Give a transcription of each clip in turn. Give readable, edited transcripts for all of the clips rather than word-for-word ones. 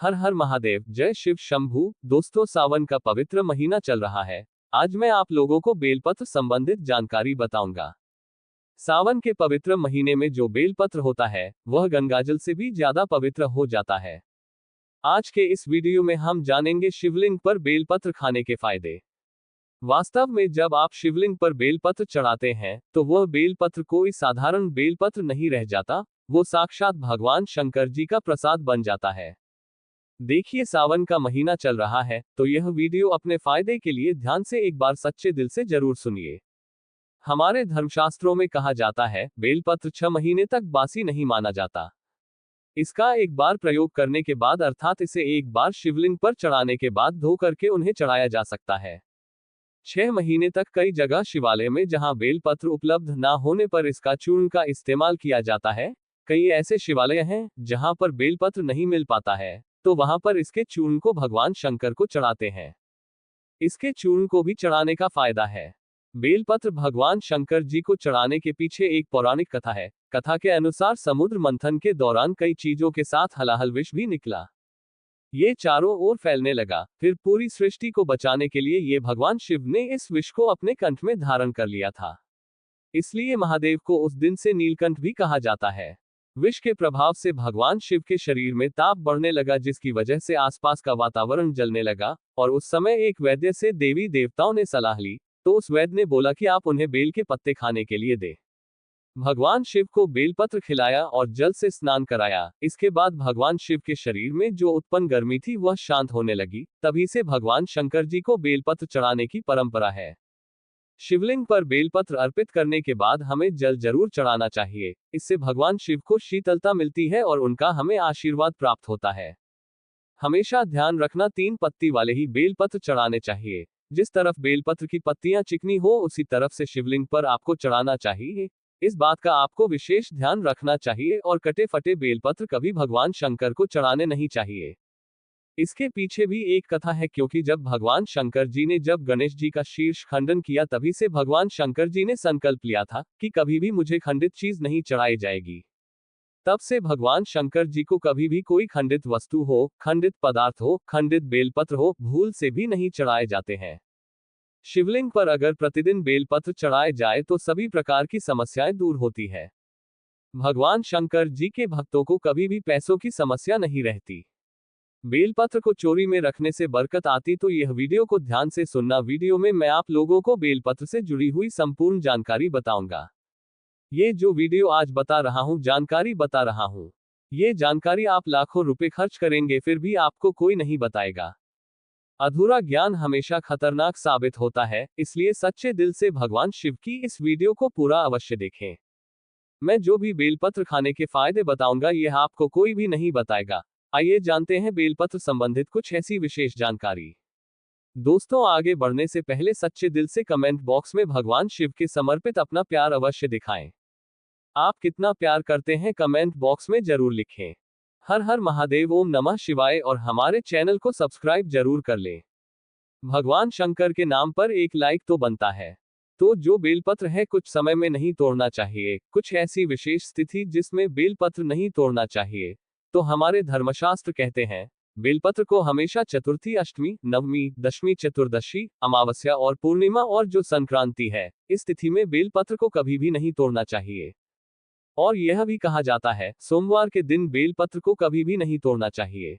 हर हर महादेव, जय शिव शंभू। दोस्तों, सावन का पवित्र महीना चल रहा है। आज मैं आप लोगों को बेलपत्र संबंधित जानकारी बताऊंगा। सावन के पवित्र महीने में जो बेलपत्र होता है वह गंगाजल से भी ज्यादा पवित्र हो जाता है। आज के इस वीडियो में हम जानेंगे शिवलिंग पर बेलपत्र खाने के फायदे। वास्तव में जब आप शिवलिंग पर बेलपत्र चढ़ाते हैं तो वह बेलपत्र कोई साधारण बेलपत्र नहीं रह जाता, वो साक्षात भगवान शंकर जी का प्रसाद बन जाता है। देखिए, सावन का महीना चल रहा है तो यह वीडियो अपने फायदे के लिए ध्यान से एक बार सच्चे दिल से जरूर सुनिए। हमारे धर्मशास्त्रों में कहा जाता है बेलपत्र 6 महीने तक बासी नहीं माना जाता। इसका एक बार प्रयोग करने के बाद अर्थात इसे एक बार शिवलिंग पर चढ़ाने के बाद धो करके उन्हें चढ़ाया जा सकता है। 6 महीने तक कई जगह शिवालय में जहां बेलपत्र उपलब्ध ना होने पर इसका चूर्ण का इस्तेमाल किया जाता है। कई ऐसे शिवालय हैं जहां पर बेलपत्र नहीं मिल पाता है, तो वहां पर इसके चूर्ण को भगवान शंकर को चढ़ाते हैं। इसके चूर्ण को भी चढ़ाने का फायदा है। बेलपत्र भगवान शंकर जी को चढ़ाने के पीछे एक पौराणिक कथा है। कथा के अनुसार समुद्र मंथन के दौरान कई चीजों के साथ हलाहल विष भी निकला। ये चारों ओर फैलने लगा। फिर पूरी सृष्टि को बचाने के लिए ये भगवान शिव ने इस विष को अपने कंठ में धारण कर लिया था। इसलिए महादेव को उस दिन से नीलकंठ भी कहा जाता है। विष के प्रभाव से भगवान शिव के शरीर में ताप बढ़ने लगा, जिसकी वजह से आसपास का वातावरण जलने लगा। और उस समय एक वैद्य से देवी देवताओं ने सलाह ली, तो उस वैद्य ने बोला कि आप उन्हें बेल के पत्ते खाने के लिए दे। भगवान शिव को बेलपत्र खिलाया और जल से स्नान कराया। इसके बाद भगवान शिव के शरीर में जो उत्पन्न गर्मी थी वह शांत होने लगी। तभी से भगवान शंकर जी को बेलपत्र चढ़ाने की परंपरा है। शिवलिंग पर बेलपत्र अर्पित करने के बाद हमें जल जरूर चढ़ाना चाहिए। इससे भगवान शिव को शीतलता मिलती है और उनका हमें आशीर्वाद प्राप्त होता है। हमेशा ध्यान रखना, 3 पत्ती वाले ही बेलपत्र चढ़ाने चाहिए। जिस तरफ बेलपत्र की पत्तियां चिकनी हो उसी तरफ से शिवलिंग पर आपको चढ़ाना चाहिए। इस बात का आपको विशेष ध्यान रखना चाहिए और कटे फटे बेलपत्र कभी भगवान शंकर को चढ़ाने नहीं चाहिए। इसके पीछे भी एक कथा है, क्योंकि जब भगवान शंकर जी ने जब गणेश जी का शीर्ष खंडन किया तभी से भगवान शंकर जी ने संकल्प लिया था कि कभी भी मुझे खंडित चीज नहीं चढ़ाई जाएगी। तब से भगवान शंकर जी को कभी भी कोई खंडित वस्तु हो, खंडित पदार्थ हो, खंडित बेलपत्र हो, भूल से भी नहीं चढ़ाए जाते हैं। शिवलिंग पर अगर प्रतिदिन बेलपत्र चढ़ाए जाए तो सभी प्रकार की समस्याएं दूर होती है। भगवान शंकर जी के भक्तों को कभी भी पैसों की समस्या नहीं रहती। बेलपत्र को चोरी में रखने से बरकत आती। तो यह वीडियो को ध्यान से सुनना। वीडियो में मैं आप लोगों को बेलपत्र से जुड़ी हुई संपूर्ण जानकारी बताऊंगा। ये जो वीडियो आज बता रहा हूँ, जानकारी बता रहा हूँ, ये जानकारी आप लाखों रुपए खर्च करेंगे फिर भी आपको कोई नहीं बताएगा। अधूरा ज्ञान हमेशा खतरनाक साबित होता है, इसलिए सच्चे दिल से भगवान शिव की इस वीडियो को पूरा अवश्य देखें। मैं जो भी बेलपत्र खाने के फायदे बताऊंगा यह आपको कोई भी नहीं बताएगा। आइए जानते हैं बेलपत्र संबंधित कुछ ऐसी विशेष जानकारी। दोस्तों, आगे बढ़ने से पहले सच्चे दिल से कमेंट बॉक्स में भगवान शिव के समर्पित अपना प्यार अवश्य दिखाएं। आप कितना प्यार करते हैं कमेंट बॉक्स में जरूर लिखें। हर हर महादेव, ओम नमः शिवाय। और हमारे चैनल को सब्सक्राइब जरूर कर लें। भगवान शंकर के नाम पर एक लाइक तो बनता है। तो जो बेलपत्र है कुछ समय में नहीं तोड़ना चाहिए। कुछ ऐसी विशेष स्थिति जिसमें बेलपत्र नहीं तोड़ना चाहिए। तो हमारे धर्मशास्त्र कहते हैं बेलपत्र को हमेशा चतुर्थी, अष्टमी, नवमी, दशमी, चतुर्दशी, अमावस्या और पूर्णिमा और जो संक्रांति है इस तिथि में बेलपत्र को कभी भी नहीं तोड़ना चाहिए। और यह भी कहा जाता है सोमवार के दिन बेलपत्र को कभी भी नहीं तोड़ना चाहिए।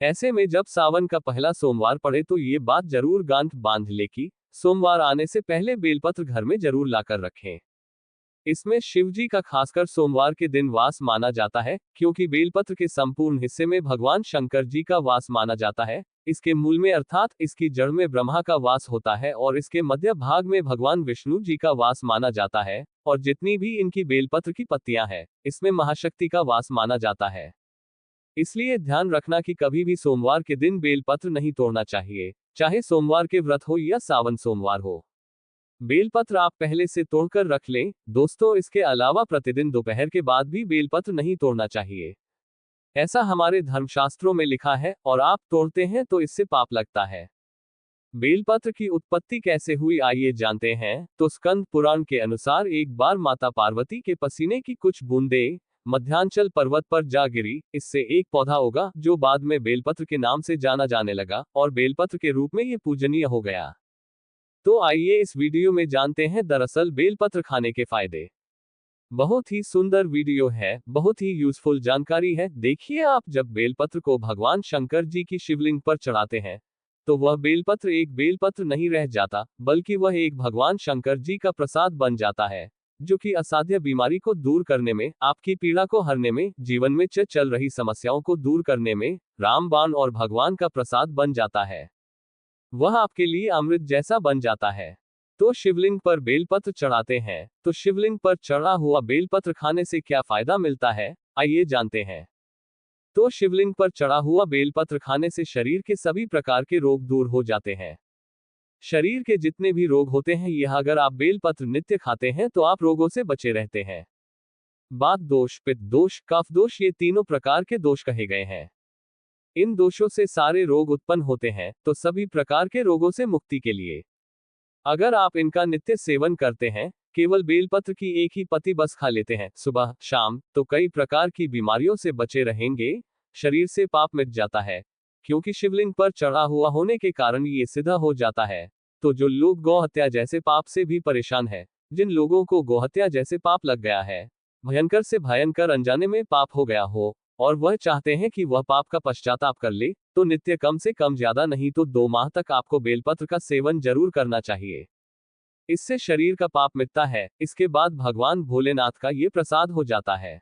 ऐसे में जब सावन का पहला सोमवार पड़े तो ये बात जरूर गांठ बांध ले कि सोमवार आने से पहले बेलपत्र घर में जरूर लाकर रखें। इसमें शिव जी का खासकर सोमवार के दिन वास माना जाता है, क्योंकि बेलपत्र के संपूर्ण हिस्से में भगवान शंकर जी का वास माना जाता है। इसके मूल में अर्थात इसकी जड़ में ब्रह्मा का वास होता है और इसके मध्य भाग में भगवान विष्णु जी का वास माना जाता है। और जितनी भी इनकी बेलपत्र की पत्तियां हैं इसमें महाशक्ति का वास माना जाता है। इसलिए ध्यान रखना कि कभी भी सोमवार के दिन बेलपत्र नहीं तोड़ना चाहिए, चाहे सोमवार के व्रत हो या सावन सोमवार हो। बेलपत्र आप पहले से तोड़कर रख लें। दोस्तों, इसके अलावा प्रतिदिन दोपहर के बाद भी बेलपत्र नहीं तोड़ना चाहिए। ऐसा हमारे धर्मशास्त्रों में लिखा है और आप तोड़ते हैं तो इससे पाप लगता है। बेलपत्र की उत्पत्ति कैसे हुई आइए जानते हैं। तो स्कंद पुराण के अनुसार एक बार माता पार्वती के पसीने की कुछ बूंदें मध्यांचल पर्वत पर जा गिरी। इससे एक पौधा होगा जो बाद में बेलपत्र के नाम से जाना जाने लगा और बेलपत्र के रूप में ये पूजनीय हो गया। तो आइए इस वीडियो में जानते हैं दरअसल बेलपत्र खाने के फायदे। बहुत ही सुंदर वीडियो है, बहुत ही यूजफुल जानकारी है। देखिए, आप जब बेलपत्र को भगवान शंकर जी की शिवलिंग पर चढ़ाते हैं तो वह बेलपत्र एक बेलपत्र नहीं रह जाता, बल्कि वह एक भगवान शंकर जी का प्रसाद बन जाता है, जो कि असाध्य बीमारी को दूर करने में, आपकी पीड़ा को हरने में, जीवन में चल रही समस्याओं को दूर करने में रामबाण और भगवान का प्रसाद बन जाता है। वह आपके लिए अमृत जैसा बन जाता है। तो शिवलिंग पर बेलपत्र चढ़ाते हैं, तो शिवलिंग पर चढ़ा हुआ बेलपत्र खाने से क्या फायदा मिलता है, आइए जानते हैं। तो शिवलिंग पर चढ़ा हुआ बेलपत्र खाने से शरीर के सभी प्रकार के रोग दूर हो जाते हैं। शरीर के जितने भी रोग होते हैं, यह अगर आप बेलपत्र नित्य खाते हैं तो आप रोगों से बचे रहते हैं। वात दोष, पित्त दोष, कफ दोष, ये तीनों प्रकार के दोष कहे गए हैं। इन दोषों से सारे रोग उत्पन्न होते हैं, तो सभी प्रकार के रोगों से मुक्ति के लिए अगर आप इनका नित्य सेवन करते हैं, केवल बेलपत्र की एक ही पत्ती बस खा लेते हैं सुबह शाम, तो कई प्रकार की बीमारियों से बचे रहेंगे। शरीर से पाप मिट जाता है, क्योंकि शिवलिंग पर चढ़ा हुआ होने के कारण ये सिद्ध हो जाता है। तो जो लोग गौहत्या जैसे पाप से भी परेशान है, जिन लोगों को गौहत्या जैसे पाप लग गया है, भयंकर से भयंकर अनजाने में पाप हो गया हो, और वह चाहते हैं कि वह पाप का पश्चाताप कर ले, तो नित्य कम से कम ज्यादा नहीं तो 2 माह तक आपको बेलपत्र का सेवन जरूर करना चाहिए। इससे शरीर का पाप मिटता है। इसके बाद भगवान भोलेनाथ का ये प्रसाद हो जाता है,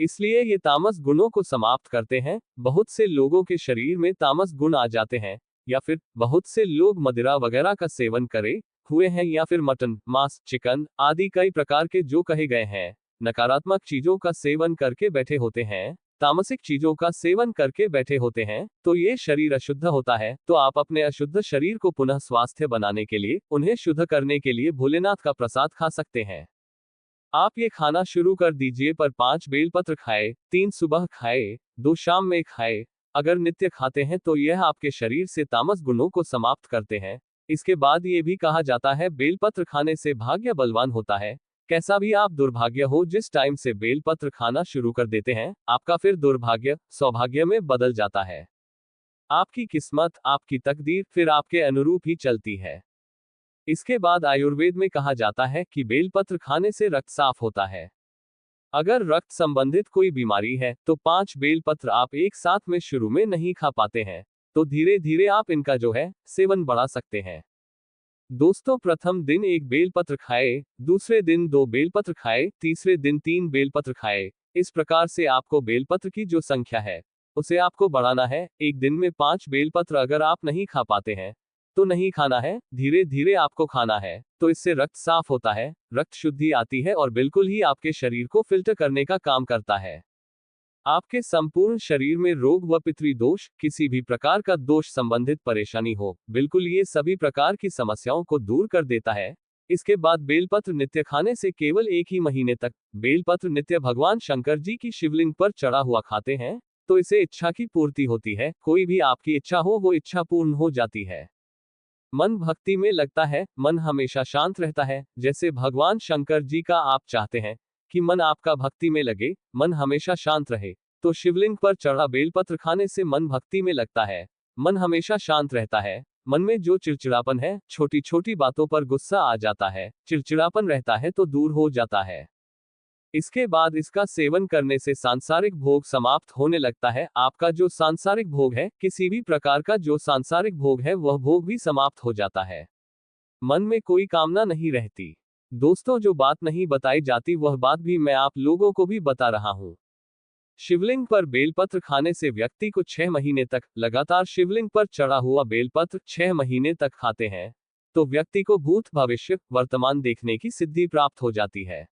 इसलिए ये तामस गुणों को समाप्त करते हैं। बहुत से लोगों के शरीर में तामस गुण आ जाते हैं, या फिर बहुत से लोग मदिरा वगैरह का सेवन करे हुए हैं, या फिर मटन, मांस, चिकन आदि कई प्रकार के जो कहे गए हैं, नकारात्मक चीजों का सेवन करके बैठे होते हैं, तामसिक चीजों का सेवन करके बैठे होते हैं, तो ये शरीर अशुद्ध होता है। तो आप अपने अशुद्ध शरीर को पुनः स्वास्थ्य बनाने के लिए, उन्हें शुद्ध करने के लिए भोलेनाथ का प्रसाद खा सकते हैं। आप ये खाना शुरू कर दीजिए, पर 5 बेलपत्र खाए, 3 सुबह खाए, 2 शाम में खाए। अगर नित्य खाते हैं तो यह आपके शरीर से तामस गुणों को समाप्त करते हैं। इसके बाद ये भी कहा जाता है, बेलपत्र खाने से भाग्य बलवान होता है। कैसा भी आप दुर्भाग्य हो, जिस टाइम से बेलपत्र खाना शुरू कर देते हैं, आपका फिर दुर्भाग्य सौभाग्य में बदल जाता है। आपकी किस्मत, आपकी तकदीर फिर आपके अनुरूप ही चलती है। इसके बाद आयुर्वेद में कहा जाता है कि बेलपत्र खाने से रक्त साफ होता है। अगर रक्त संबंधित कोई बीमारी है तो 5 बेलपत्र आप एक साथ में शुरू में नहीं खा पाते हैं, तो धीरे धीरे आप इनका जो है सेवन बढ़ा सकते हैं। दोस्तों, प्रथम दिन 1 बेलपत्र खाए, दूसरे दिन 2 बेलपत्र खाए, तीसरे दिन 3 बेलपत्र खाए। इस प्रकार से आपको बेलपत्र की जो संख्या है उसे आपको बढ़ाना है। एक दिन में 5 बेलपत्र अगर आप नहीं खा पाते हैं तो नहीं खाना है, धीरे धीरे आपको खाना है। तो इससे रक्त साफ होता है, रक्त शुद्धि आती है और बिल्कुल ही आपके शरीर को फिल्टर करने का काम करता है। आपके संपूर्ण शरीर में रोग व पितृ दोष, किसी भी प्रकार का दोष संबंधित परेशानी हो, बिल्कुल ये सभी प्रकार की समस्याओं को दूर कर देता है। इसके बाद बेलपत्र नित्य खाने से केवल 1 ही महीने तक बेलपत्र नित्य भगवान शंकर जी की शिवलिंग पर चढ़ा हुआ खाते हैं, तो इसे इच्छा की पूर्ति होती है। कोई भी आपकी इच्छा हो वो इच्छा पूर्ण हो जाती है। मन भक्ति में लगता है, मन हमेशा शांत रहता है। जैसे भगवान शंकर जी का आप चाहते हैं कि मन आपका भक्ति में लगे, मन हमेशा शांत रहे, तो शिवलिंग पर चढ़ा बेलपत्र खाने से मन भक्ति में लगता है, मन हमेशा शांत रहता है। मन में जो चिड़चिड़ापन है, छोटी छोटी बातों पर गुस्सा आ जाता है, चिड़चिड़ापन रहता है, तो दूर हो जाता है। इसके बाद इसका सेवन करने से सांसारिक भोग समाप्त होने लगता है। आपका जो सांसारिक भोग है, किसी भी प्रकार का जो सांसारिक भोग है, वह भोग भी समाप्त हो जाता है। मन में कोई कामना नहीं रहती। दोस्तों, जो बात नहीं बताई जाती वह बात भी मैं आप लोगों को भी बता रहा हूं। शिवलिंग पर बेलपत्र खाने से व्यक्ति को 6 महीने तक लगातार शिवलिंग पर चढ़ा हुआ बेलपत्र 6 महीने तक खाते हैं तो व्यक्ति को भूत भविष्य वर्तमान देखने की सिद्धि प्राप्त हो जाती है।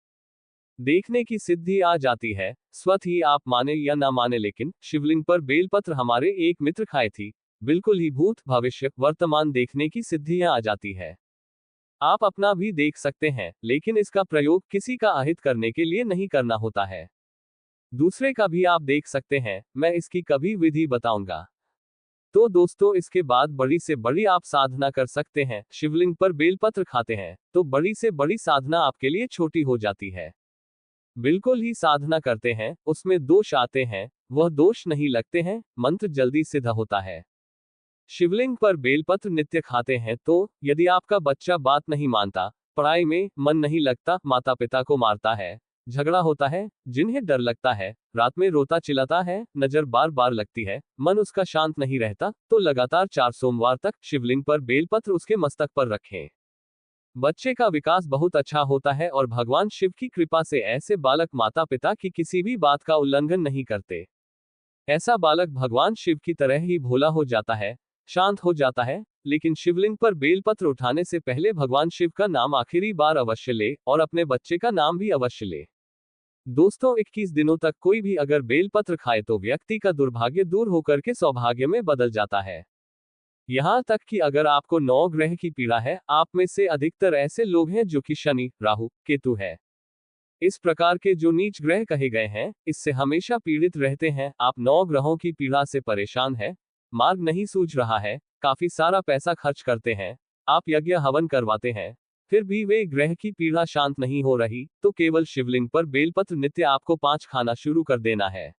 देखने की सिद्धि आ जाती है। स्वतः ही आप माने या ना माने, लेकिन शिवलिंग पर बेलपत्र हमारे एक मित्र खाए थी, बिल्कुल ही भूत भविष्य वर्तमान देखने की सिद्धियां आ जाती है। आप अपना भी देख सकते हैं, लेकिन इसका प्रयोग किसी का अहित करने के लिए नहीं करना होता है। दूसरे का भी आप देख सकते हैं, मैं इसकी कभी विधि बताऊंगा। तो दोस्तों, इसके बाद बड़ी से बड़ी आप साधना कर सकते हैं। शिवलिंग पर बेलपत्र खाते हैं तो बड़ी से बड़ी साधना आपके लिए छोटी हो जाती है। बिल्कुल ही साधना करते हैं, उसमें दोष आते हैं, वह दोष नहीं लगते हैं, मंत्र जल्दी सिद्ध होता है। शिवलिंग पर बेलपत्र नित्य खाते हैं तो, यदि आपका बच्चा बात नहीं मानता, पढ़ाई में मन नहीं लगता, माता पिता को मारता है, झगड़ा होता है, जिन्हें डर लगता है, रात में रोता चिल्लाता है, नजर बार बार लगती है, मन उसका शांत नहीं रहता, तो लगातार 4 सोमवार तक शिवलिंग पर बेलपत्र उसके मस्तक पर रखें। बच्चे का विकास बहुत अच्छा होता है और भगवान शिव की कृपा से ऐसे बालक माता पिता की किसी भी बात का उल्लंघन नहीं करते। ऐसा बालक भगवान शिव की तरह ही भोला हो जाता है, शांत हो जाता है। लेकिन शिवलिंग पर बेलपत्र उठाने से पहले भगवान शिव का नाम आखिरी बार अवश्य ले और अपने बच्चे का नाम भी अवश्य ले। दोस्तों, 21 दिनों तक कोई भी अगर बेलपत्र खाए तो व्यक्ति का दुर्भाग्य दूर होकर के सौभाग्य में बदल जाता है। यहाँ तक कि अगर आपको 9 ग्रह की पीड़ा है, आप में से अधिकतर ऐसे लोग हैं जो कि शनि, राहु, केतु है। इस प्रकार के जो नीच ग्रह कहे गए हैं, इससे हमेशा पीड़ित रहते हैं। आप 9 ग्रहों की पीड़ा से परेशान हैं, मार्ग नहीं सूझ रहा है, काफी सारा पैसा खर्च करते हैं, आप यज्ञ हवन करवाते हैं, फिर भी वे ग्रह की पीड़ा शांत नहीं हो रही, तो केवल शिवलिंग पर बेलपत्र नित्य आपको 5 खाना शुरू कर देना है।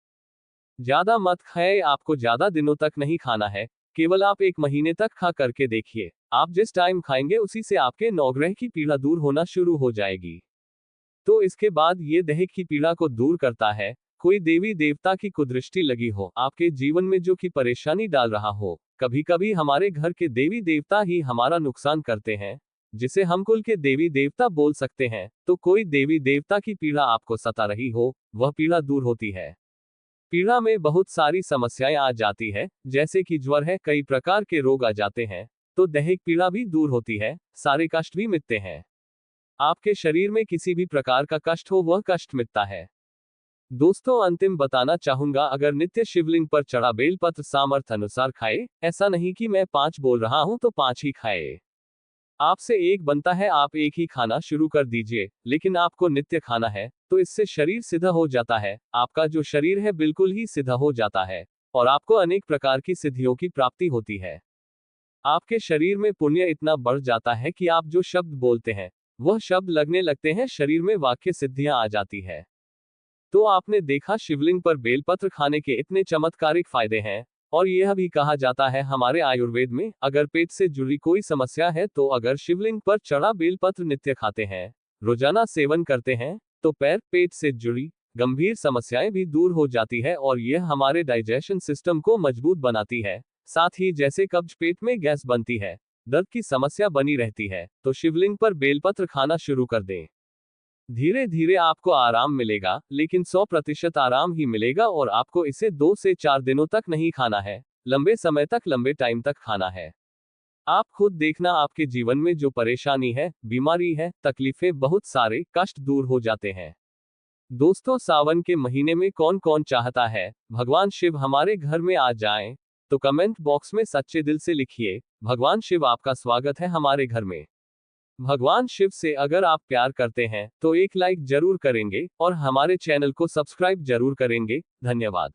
ज्यादा मत खाए, आपको ज्यादा दिनों तक नहीं खाना है, केवल आप 1 महीने तक खा करके देखिए। आप जिस टाइम खाएंगे उसी से आपके 9 ग्रह की पीड़ा दूर होना शुरू हो जाएगी। तो इसके बाद ये देह की पीड़ा को दूर करता है। कोई देवी देवता की कुदृष्टि लगी हो, आपके जीवन में जो कि परेशानी डाल रहा हो, कभी कभी हमारे घर के देवी देवता ही हमारा नुकसान करते हैं, जिसे हम कुल के देवी देवता बोल सकते हैं। तो कोई देवी देवता की पीड़ा आपको सता रही हो, वह पीड़ा दूर होती है। पीड़ा में बहुत सारी समस्याएं आ जाती है, जैसे कि ज्वर है, कई प्रकार के रोग आ जाते हैं, तो दैहिक पीड़ा भी दूर होती है, सारे कष्ट भी मिटते हैं। आपके शरीर में किसी भी प्रकार का कष्ट हो, वह कष्ट मिटता है। दोस्तों, अंतिम बताना चाहूंगा, अगर नित्य शिवलिंग पर चढ़ा बेलपत्र सामर्थ्य अनुसार खाए, ऐसा नहीं कि मैं 5 बोल रहा हूं तो 5 ही खाए। आपसे 1 बनता है, आप 1 ही खाना शुरू कर दीजिए, लेकिन आपको नित्य खाना है, तो इससे शरीर सिद्ध हो जाता है, आपका जो शरीर है बिल्कुल ही सिद्ध हो जाता है, और आपको अनेक प्रकार की सिद्धियों की प्राप्ति होती है। आपके शरीर में पुण्य इतना बढ़ जाता है कि आप जो शब्द बोलते हैं, वह शब्द लगने लगते हैं, शरीर में वाक्य सिद्धियां आ जाती है। तो आपने देखा, शिवलिंग पर बेलपत्र खाने के इतने चमत्कारिक फायदे हैं। और यह भी कहा जाता है हमारे आयुर्वेद में, अगर पेट से जुड़ी कोई समस्या है तो अगर शिवलिंग पर चढ़ा बेलपत्र नित्य खाते हैं, रोजाना सेवन करते हैं, तो पैर पेट से जुड़ी गंभीर समस्याएं भी दूर हो जाती है और यह हमारे डाइजेशन सिस्टम को मजबूत बनाती है। साथ ही जैसे कब्ज, पेट में गैस बनती है, दर्द की समस्या बनी रहती है, तो शिवलिंग पर बेलपत्र खाना शुरू कर दें। धीरे धीरे आपको आराम मिलेगा, लेकिन 100% आराम ही मिलेगा, और आपको इसे 2 से 4 दिनों तक नहीं खाना है, लंबे समय तक, लंबे टाइम तक खाना है। आप खुद देखना, आपके जीवन में जो परेशानी है, बीमारी है, तकलीफें, बहुत सारे कष्ट दूर हो जाते हैं। दोस्तों, सावन के महीने में कौन कौन चाहता है भगवान शिव हमारे घर में आ जाएं? तो कमेंट बॉक्स में सच्चे दिल से लिखिए, भगवान शिव आपका स्वागत है हमारे घर में। भगवान शिव से अगर आप प्यार करते हैं तो एक लाइक जरूर करेंगे और हमारे चैनल को सब्सक्राइब जरूर करेंगे। धन्यवाद।